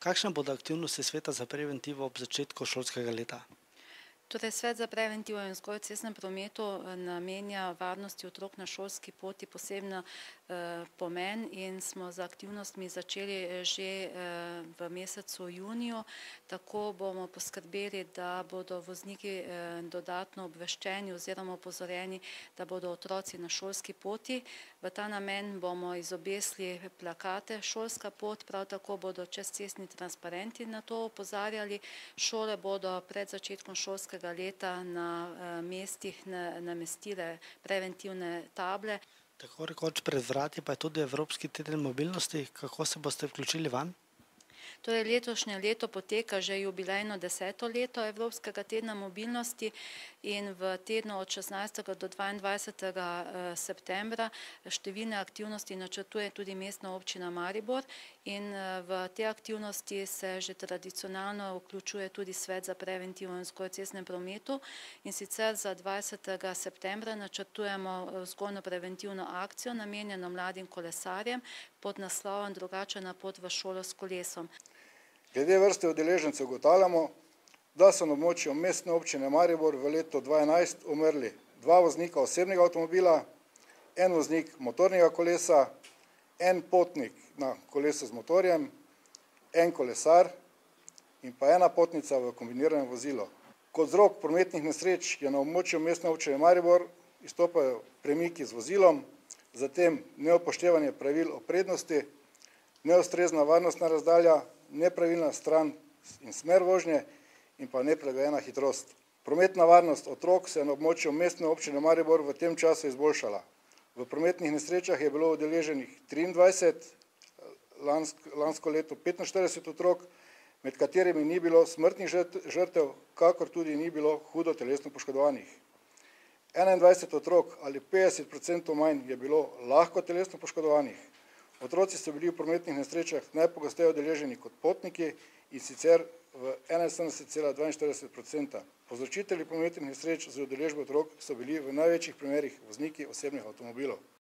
Kakšne bodo aktivnosti Sveta za preventivo ob začetku šolskega leta? Torej, Svet za preventivo in vzgojo v cestnem prometu namenja varnosti otrok na šolski poti poseben pomen in smo z aktivnostmi začeli že v mesecu juniju. Tako bomo poskrbeli, da bodo vozniki dodatno obveščeni oziroma opozorjeni, da bodo otroci na šolski poti. V ta namen bomo izobesili plakate Šolska pot, prav tako bodo čezcestni transparenti na to opozarjali. Šole bodo pred začetkom šolskega leta na mestih namestile preventivne table. Tako rekoč pred vrati pa je tudi Evropski teden mobilnosti. Kako se boste vključili vanj? Torej, letošnje leto poteka že jubilejno 10. leto Evropskega tedna mobilnosti in v tednu od 16. do 22. septembra številne aktivnosti načrtuje tudi Mestna občina Maribor in v te aktivnosti se že tradicionalno vključuje tudi Svet za preventivo in vzgojo v cestnem prometu, in sicer za 20. septembra načrtujemo vzgojno-preventivno akcijo namenjeno mladim kolesarjem pod naslovom Drugačna pot v šolo s kolesom. Glede vrste udeležencev ugotavljamo, da so na območju Mestne občine Maribor v letu 2011 umrli 2 voznika osebnega avtomobila, 1 voznik motornega kolesa, 1 potnik na kolesu z motorjem, 1 kolesar in pa 1 potnica v kombiniranem vozilu. Kot vzrok prometnih nesreč je na območju Mestne občine Maribor izstopajo premiki z vozilom, zatem neupoštevanje pravil o prednosti, neustrezna varnostna razdalja, nepravilna stran in smer vožnje in pa neprilagojena hitrost. Prometna varnost otrok se je na območju Mestne občine Maribor v tem času izboljšala. V prometnih nesrečah je bilo udeleženih 23, lansko leto 45 otrok, med katerimi ni bilo smrtnih žrtev, kakor tudi ni bilo hudo telesno poškodovanih. 21 otrok ali 50% manj je bilo lahko telesno poškodovanih. Otroci so bili v prometnih nesrečah najpogosteje udeleženi kot potniki, in sicer v 71,42%. Povzročitelji prometnih nesreč z udeležbo otrok so bili v največjih primerih vozniki osebnih avtomobilov.